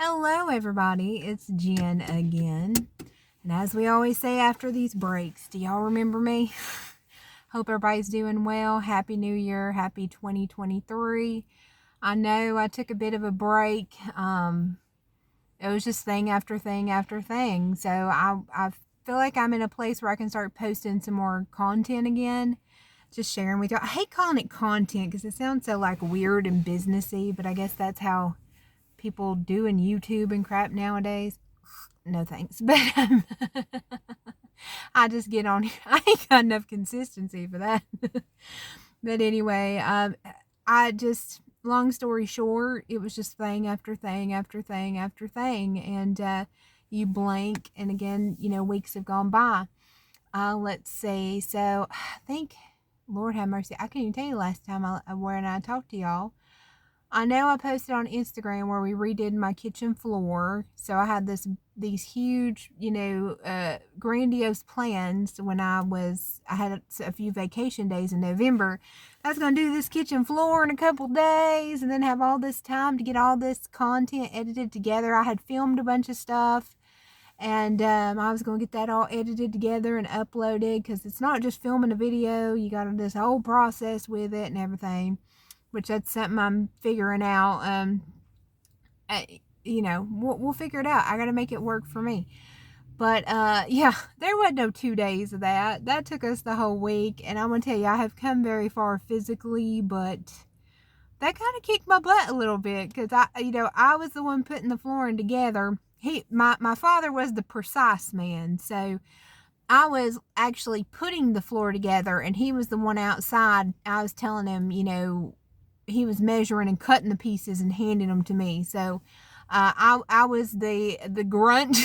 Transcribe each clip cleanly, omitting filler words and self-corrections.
Hello, everybody. It's Jen again. And as we always say after these breaks, do y'all remember me? Hope everybody's doing well. Happy New Year. Happy 2023. I know I took a bit of a break. It was just thing after thing after thing. So I feel like I'm in a place where I can start posting some more content again. Just sharing with y'all. I hate calling it content because it sounds so like weird and businessy, but I guess that's how people doing YouTube and crap nowadays. No thanks. But I just get on here. I ain't got enough consistency for that. But anyway, I just, long story short, it was just thing after thing after thing after thing. And you blink, and again, weeks have gone by. Let's see. So I think, Lord have mercy, I can't even tell you last time when I talked to y'all. I know I posted on Instagram where we redid my kitchen floor. So I had these huge, grandiose plans when I had a few vacation days in November. I was going to do this kitchen floor in a couple days and then have all this time to get all this content edited together. I had filmed a bunch of stuff, and I was going to get that all edited together and uploaded, because it's not just filming a video. You got this whole process with it and everything, which that's something I'm figuring out. We'll figure it out. I got to make it work for me. But, yeah, there wasn't no 2 days of that. That took us the whole week. And I'm going to tell you, I have come very far physically, but that kind of kicked my butt a little bit, because I was the one putting the flooring together. My father was the precise man. So I was actually putting the floor together, and he was the one outside. I was telling him, he was measuring and cutting the pieces and handing them to me. So I was the grunt.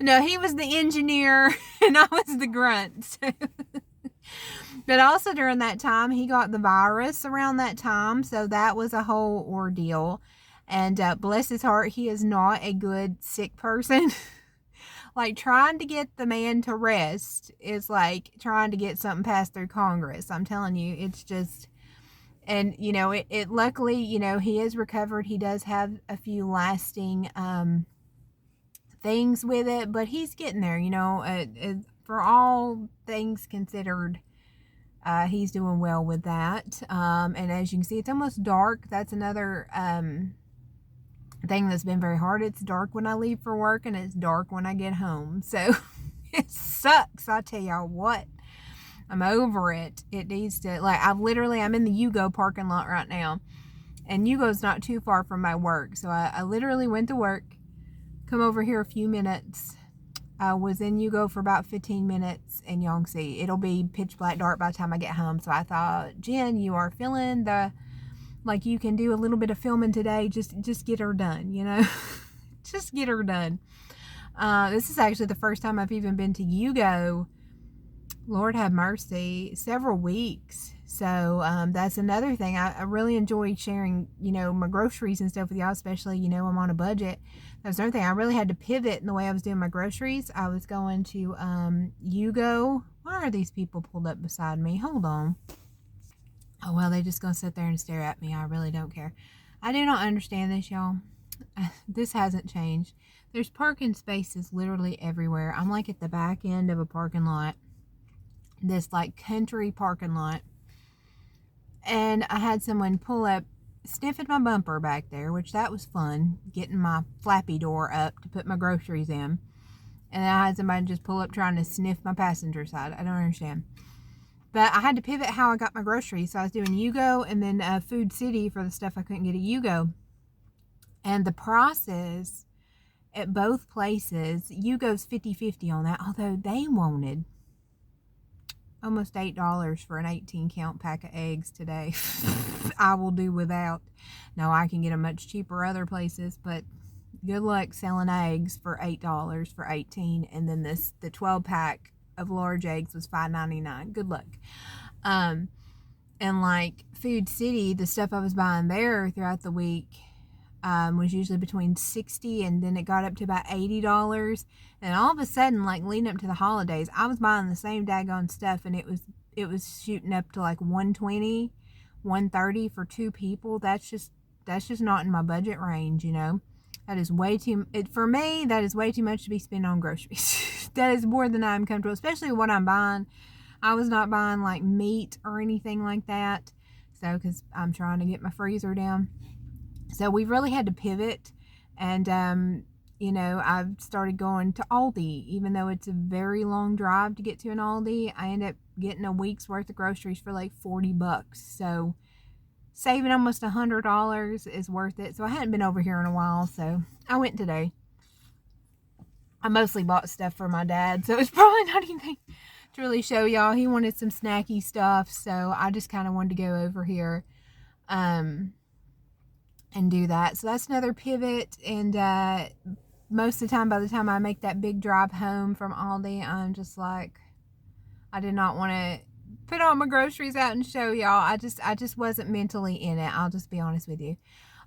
No, he was the engineer and I was the grunt. But also during that time, he got the virus around that time. So that was a whole ordeal. And bless his heart, he is not a good sick person. Like, trying to get the man to rest is like trying to get something passed through Congress. I'm telling you, it's just... And, it luckily, he is recovered. He does have a few lasting things with it, but he's getting there, for all things considered, he's doing well with that. And as you can see, it's almost dark. That's another thing that's been very hard. It's dark when I leave for work, and it's dark when I get home. So it sucks, I tell y'all what. I'm over it. It needs to, I'm in the Yugo parking lot right now. And Yugo's not too far from my work. So I literally went to work, come over here a few minutes. I was in Yugo for about 15 minutes, and y'all can see it'll be pitch black dark by the time I get home. So I thought, Jen, you are feeling like you can do a little bit of filming today. Just get her done, just get her done. This is actually the first time I've even been to Yugo, Lord have mercy, several weeks. So that's another thing. I really enjoy sharing, my groceries and stuff with y'all, especially, I'm on a budget. That's another thing. I really had to pivot in the way I was doing my groceries. I was going to Yugo. Why are these people pulled up beside me? Hold on. Oh, well, they just going to sit there and stare at me. I really don't care. I do not understand this, y'all. This hasn't changed. There's parking spaces literally everywhere. I'm like at the back end of a parking lot. This like country parking lot, and I had someone pull up, sniffing my bumper back there, which that was fun, getting my flappy door up to put my groceries in. And I had somebody just pull up trying to sniff my passenger side. I don't understand, but I had to pivot how I got my groceries. So I was doing Yugo and then Food City for the stuff I couldn't get at Yugo. And the prices at both places, Yugo's 50-50 on that, although they wanted almost $8 for an 18 count pack of eggs today. I will do without. No, I can get them much cheaper other places, but good luck selling eggs for $8 for 18. And then the 12 pack of large eggs was $5.99. Good luck. And like Food City, the stuff I was buying there throughout the week was usually between $60, and then it got up to about $80. And all of a sudden, like leading up to the holidays, I was buying the same daggone stuff, and it was shooting up to like $120, $130 for two people. That's just not in my budget range, That is way too, for me, that is way too much to be spent on groceries. That is more than I'm comfortable, especially what I'm buying. I was not buying like meat or anything like that. So, because I'm trying to get my freezer down. So we really had to pivot. And, you know, I've started going to Aldi, even though it's a very long drive to get to an Aldi. I end up getting a week's worth of groceries for like $40. So saving almost $100 is worth it. So I hadn't been over here in a while, so I went today. I mostly bought stuff for my dad, so it's probably not anything to really show y'all. He wanted some snacky stuff, so I just kind of wanted to go over here and do that. So that's another pivot. And most of the time, by the time I make that big drive home from Aldi, I'm just like, I did not want to put all my groceries out and show y'all. I just wasn't mentally in it. I'll just be honest with you.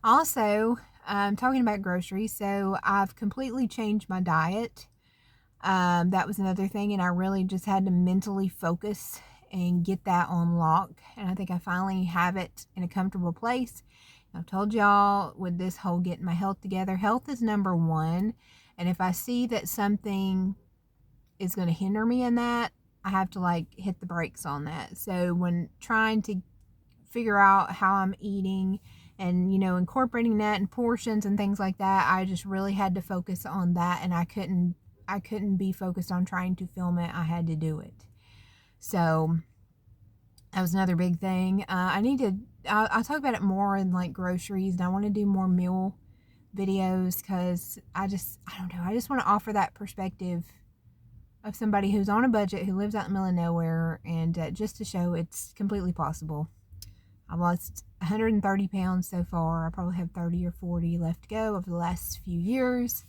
Also, talking about groceries, so I've completely changed my diet. That was another thing, and I really just had to mentally focus and get that on lock. And I think I finally have it in a comfortable place. I've told y'all with this whole getting my health together, health is number one. And if I see that something is going to hinder me in that, I have to like hit the brakes on that. So when trying to figure out how I'm eating and, you know, incorporating that in portions and things like that, I just really had to focus on that, and I couldn't be focused on trying to film it. I had to do it. So that was another big thing. I'll talk about it more in like groceries, and I want to do more meal videos because I don't know. I just want to offer that perspective of somebody who's on a budget, who lives out in the middle of nowhere, and just to show it's completely possible. I've lost 130 pounds so far. I probably have 30 or 40 left to go over the last few years.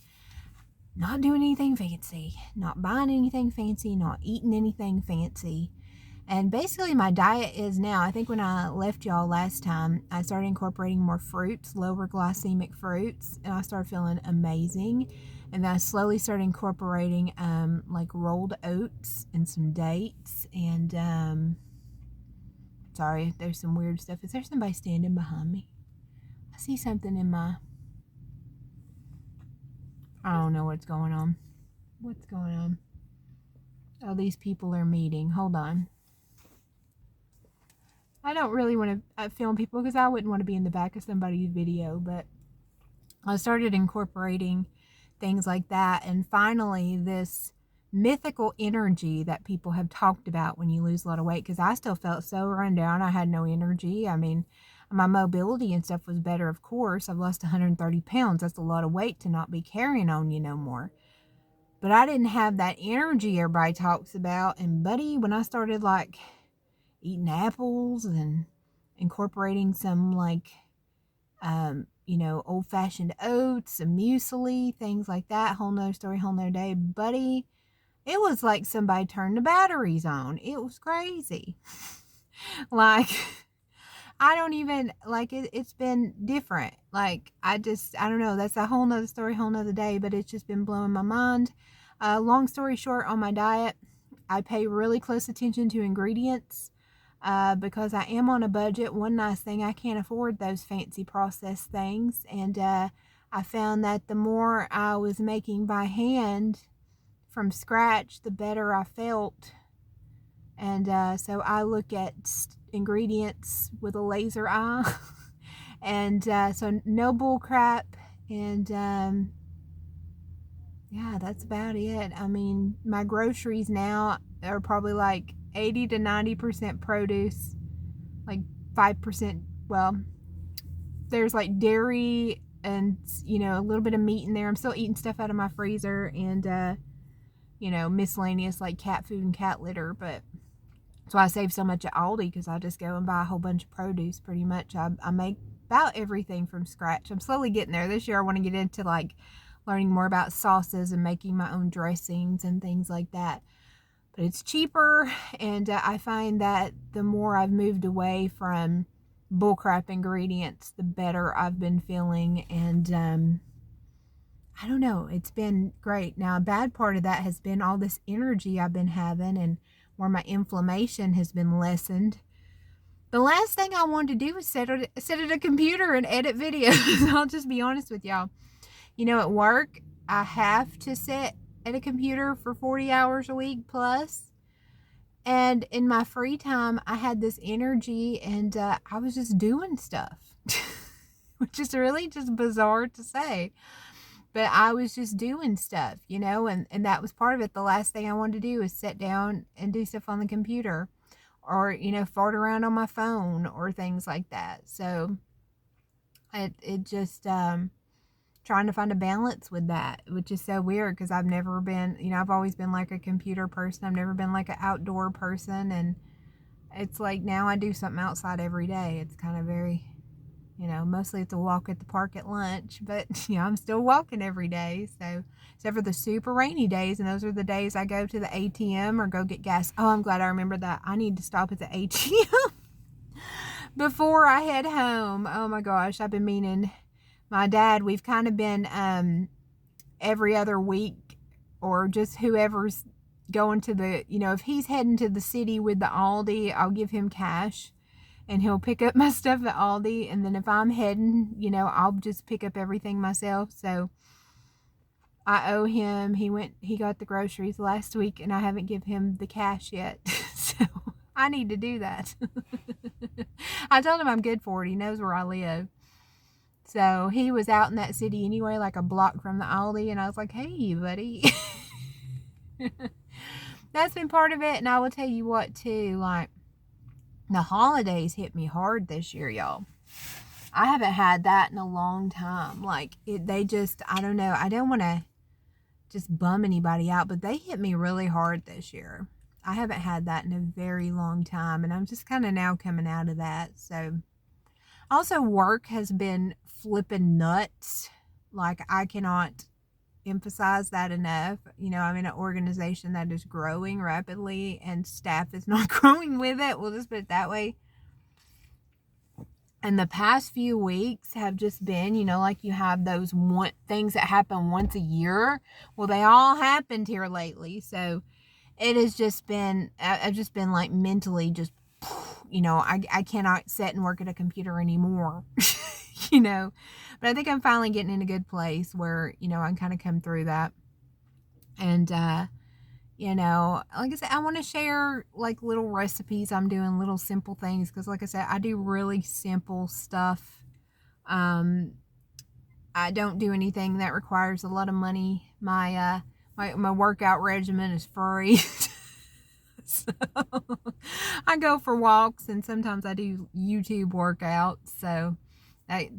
Not doing anything fancy, not buying anything fancy, not eating anything fancy. And basically my diet is now, I think when I left y'all last time, I started incorporating more fruits, lower glycemic fruits, and I started feeling amazing. And then I slowly started incorporating like rolled oats and some dates. And sorry, there's some weird stuff. Is there somebody standing behind me? I see something in my, I don't know what's going on. What's going on? Oh, these people are meeting. Hold on. I don't really want to film people because I wouldn't want to be in the back of somebody's video, but I started incorporating things like that. And finally, this mythical energy that people have talked about when you lose a lot of weight, because I still felt so run down. I had no energy. I mean, my mobility and stuff was better, of course. I've lost 130 pounds. That's a lot of weight to not be carrying on you no more. But I didn't have that energy everybody talks about. And buddy, when I started like eating apples and incorporating some like, you know, old-fashioned oats, some muesli, things like that, whole nother story, whole nother day, buddy, it was like somebody turned the batteries on. It was crazy. Like, I don't even, like, it's been different. Like, I don't know, that's a whole nother story, whole nother day, but it's just been blowing my mind. Long story short, on my diet, I pay really close attention to ingredients. Because I am on a budget. One nice thing, I can't afford those fancy processed things. And I found that the more I was making by hand from scratch, the better I felt. And so I look at ingredients with a laser eye. And so no bull crap. And yeah, that's about it. I mean, my groceries now are probably like 80 to 90% produce, like 5%, well, there's like dairy and, you know, a little bit of meat in there. I'm still eating stuff out of my freezer and, you know, miscellaneous like cat food and cat litter. But that's why I save so much at Aldi, because I just go and buy a whole bunch of produce pretty much. I make about everything from scratch. I'm slowly getting there. This year I want to get into like learning more about sauces and making my own dressings and things like that. But it's cheaper, and I find that the more I've moved away from bullcrap ingredients, the better I've been feeling. And I don't know, it's been great. Now, a bad part of that has been all this energy I've been having, and where my inflammation has been lessened. The last thing I wanted to do was sit at a computer and edit videos. I'll just be honest with y'all. At work, I have to sit at a computer for 40 hours a week plus. And in my free time, I had this energy and I was just doing stuff, which is really just bizarre to say. But I was just doing stuff, and that was part of it. The last thing I wanted to do is sit down and do stuff on the computer or, fart around on my phone or things like that. So it just, trying to find a balance with that, which is so weird because I've never been, I've always been like a computer person. I've never been like an outdoor person. And it's like now I do something outside every day. It's kind of very, mostly it's a walk at the park at lunch, but I'm still walking every day. So except for the super rainy days, and those are the days I go to the ATM or go get gas. Oh, I'm glad I remembered that. I need to stop at the ATM before I head home. Oh my gosh, I've been meaning. My dad, we've kind of been every other week, or just whoever's going to the, if he's heading to the city with the Aldi, I'll give him cash and he'll pick up my stuff at Aldi. And then if I'm heading, I'll just pick up everything myself. So I owe him. He got the groceries last week and I haven't given him the cash yet. So I need to do that. I told him I'm good for it. He knows where I live. So he was out in that city anyway, like a block from the Aldi. And I was like, hey, buddy. That's been part of it. And I will tell you what, too. Like, the holidays hit me hard this year, y'all. I haven't had that in a long time. Like, I don't know. I don't want to just bum anybody out, but they hit me really hard this year. I haven't had that in a very long time. And I'm just kind of now coming out of that. So, also, work has been flipping nuts. Like, I cannot emphasize that enough. I'm in an organization that is growing rapidly and staff is not growing with it. We'll just put it that way. And the past few weeks have just been, like you have those things that happen once a year. Well, they all happened here lately. So it has just been, I've just been like mentally just, I cannot sit and work at a computer anymore, but I think I'm finally getting in a good place where, I can kind of come through that. And, like I said, I want to share like little recipes. I'm doing little simple things because, like I said, I do really simple stuff. I don't do anything that requires a lot of money. My workout regimen is free. So I go for walks and sometimes I do YouTube workouts. So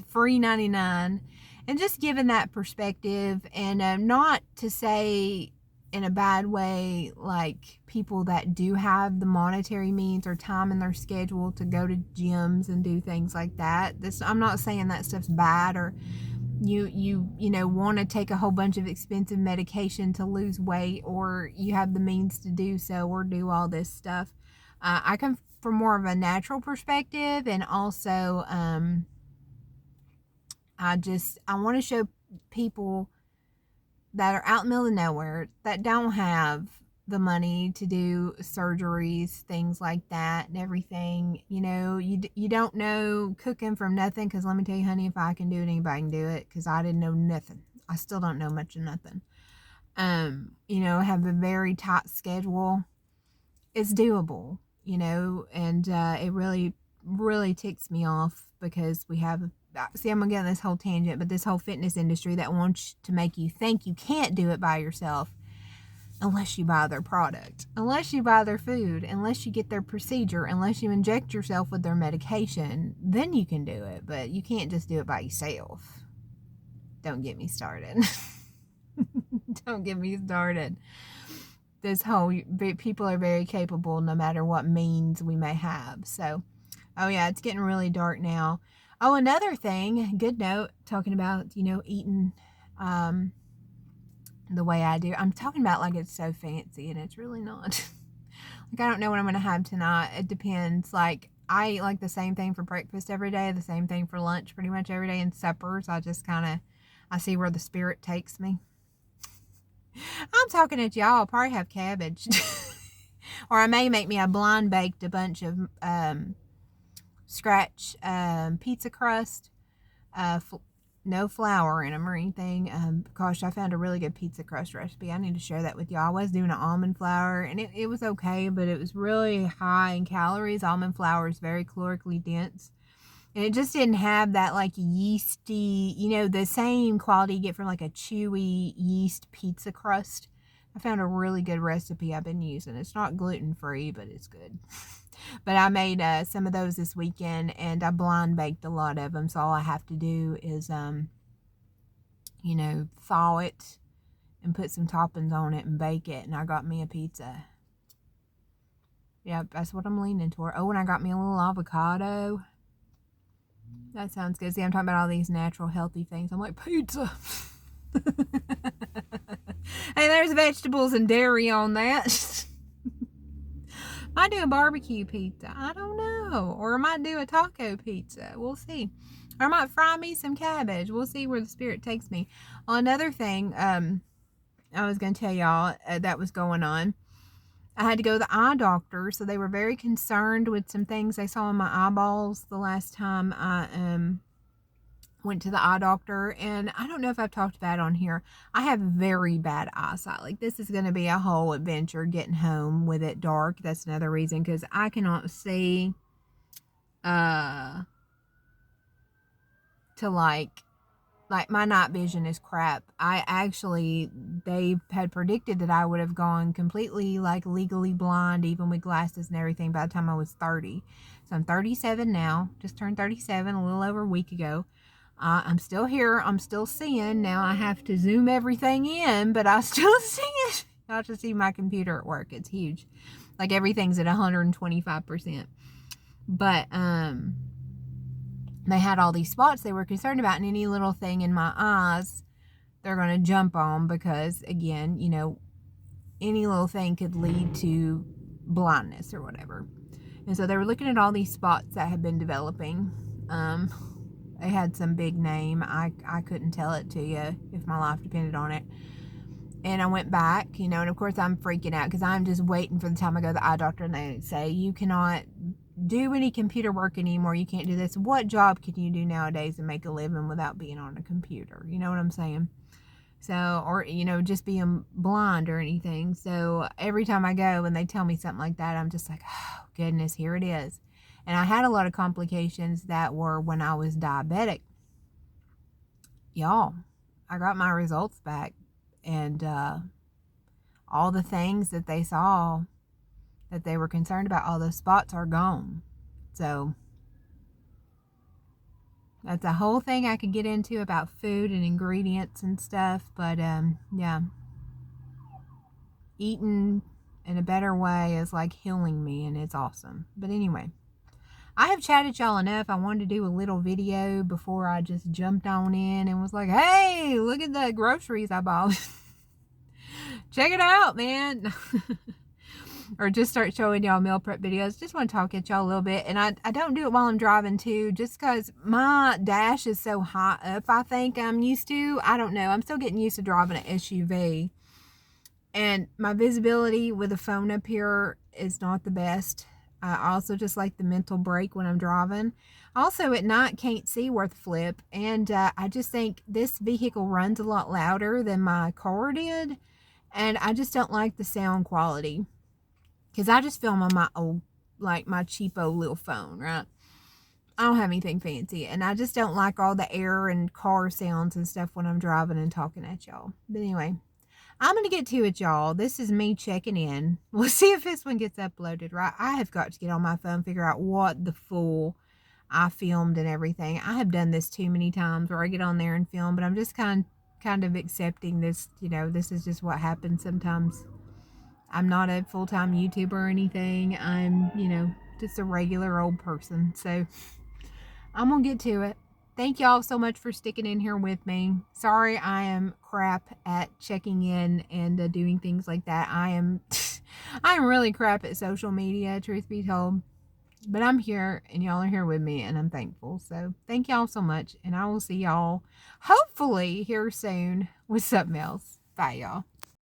free 99, and just giving that perspective, and not to say in a bad way, like people that do have the monetary means or time in their schedule to go to gyms and do things like that. I'm not saying that stuff's bad, or you want to take a whole bunch of expensive medication to lose weight, or you have the means to do so, or do all this stuff. I come from more of a natural perspective, and also I want to show people that are out in the middle of nowhere that don't have the money to do surgeries, things like that, and everything. You don't know cooking from nothing, because let me tell you, honey, if I can do it, anybody can do it, because I didn't know nothing. I still don't know much of nothing. Have a very tight schedule. It's doable, and it really, really ticks me off because we have I'm gonna get on this whole tangent, but this whole fitness industry that wants to make you think you can't do it by yourself unless you buy their product, unless you buy their food, unless you get their procedure, unless you inject yourself with their medication, then you can do it. But you can't just do it by yourself. Don't get me started. Don't get me started. People are very capable no matter what means we may have. So, oh yeah, it's getting really dark now. Oh, another thing, good note, talking about, eating the way I do. I'm talking about like it's so fancy, and it's really not. Like, I don't know what I'm going to have tonight. It depends. Like, I eat like the same thing for breakfast every day, the same thing for lunch pretty much every day, and suppers. I see where the spirit takes me. I'm talking at y'all. I'll probably have cabbage. Or I may make me a blind baked a bunch of scratch pizza crust, no flour in them or anything. Gosh, I found a really good pizza crust recipe. I need to share that with y'all. I was doing an almond flour, and it was okay, but it was really high in calories. Almond flour is very calorically dense. And it just didn't have that like yeasty, the same quality you get from like a chewy yeast pizza crust. I found a really good recipe I've been using. It's not gluten-free, but it's good. But I made some of those this weekend, and I blind baked a lot of them. So all I have to do is, thaw it and put some toppings on it and bake it. And I got me a pizza. Yep, that's what I'm leaning toward. Oh, and I got me a little avocado. That sounds good. See, I'm talking about all these natural, healthy things. I'm like, pizza. Hey, there's vegetables and dairy on that. I do a barbecue pizza. I don't know. Or I might do a taco pizza. We'll see. Or I might fry me some cabbage. We'll see where the spirit takes me. Another thing I was going to tell y'all that was going on. I had to go to the eye doctor, so they were very concerned with some things they saw in my eyeballs the last time I went to the eye doctor. And I don't know if I've talked about it on here. I have very bad eyesight. Like, this is going to be a whole adventure getting home with it dark. That's another reason, because I cannot see to like my night vision is crap. They had predicted that I would have gone completely like legally blind, even with glasses and everything, by the time I was 30. So I'm 37 now, just turned 37 a little over a week ago. I'm still here. I'm still seeing. Now I have to zoom everything in, but I still see it. Y'all should see my computer at work. It's huge. Like, everything's at 125%. But, they had all these spots they were concerned about, and any little thing in my eyes they're going to jump on, because again, any little thing could lead to blindness or whatever. And so they were looking at all these spots that had been developing. They had some big name. I couldn't tell it to you if my life depended on it. And I went back, and of course I'm freaking out, because I'm just waiting for the time I go to the eye doctor and they say, you cannot do any computer work anymore. You can't do this. What job can you do nowadays and make a living without being on a computer? You know what I'm saying? So, or, just being blind or anything. So every time I go and they tell me something like that, I'm just like, oh, goodness, here it is. And I had a lot of complications that were when I was diabetic. Y'all, I got my results back, and all the things that they saw that they were concerned about, all those spots are gone. So that's a whole thing I could get into about food and ingredients and stuff. But yeah, eating in a better way is like healing me, and it's awesome. But anyway, I have chatted y'all enough. I wanted to do a little video before I just jumped on in and was like, hey, look at the groceries I bought. Check it out, man. Or just start showing y'all meal prep videos. Just want to talk at y'all a little bit. And I don't do it while I'm driving too, just because my dash is so high up, I think I'm used to. I don't know. I'm still getting used to driving an SUV. And my visibility with a phone up here is not the best. I also just like the mental break when I'm driving. Also at night, can't see worth a flip. And I just think this vehicle runs a lot louder than my car did. And I just don't like the sound quality. Because I just film on my old, like my cheapo little phone, right? I don't have anything fancy. And I just don't like all the air and car sounds and stuff when I'm driving and talking at y'all. But anyway, I'm going to get to it, y'all. This is me checking in. We'll see if this one gets uploaded, right? I have got to get on my phone, figure out what the fool I filmed and everything. I have done this too many times where I get on there and film, but I'm just kind of accepting this, this is just what happens sometimes. I'm not a full-time YouTuber or anything. I'm, just a regular old person. So I'm going to get to it. Thank y'all so much for sticking in here with me. Sorry I am crap at checking in and doing things like that. I'm really crap at social media, truth be told. But I'm here, and y'all are here with me, and I'm thankful. So thank y'all so much, and I will see y'all hopefully here soon with something else. Bye, y'all.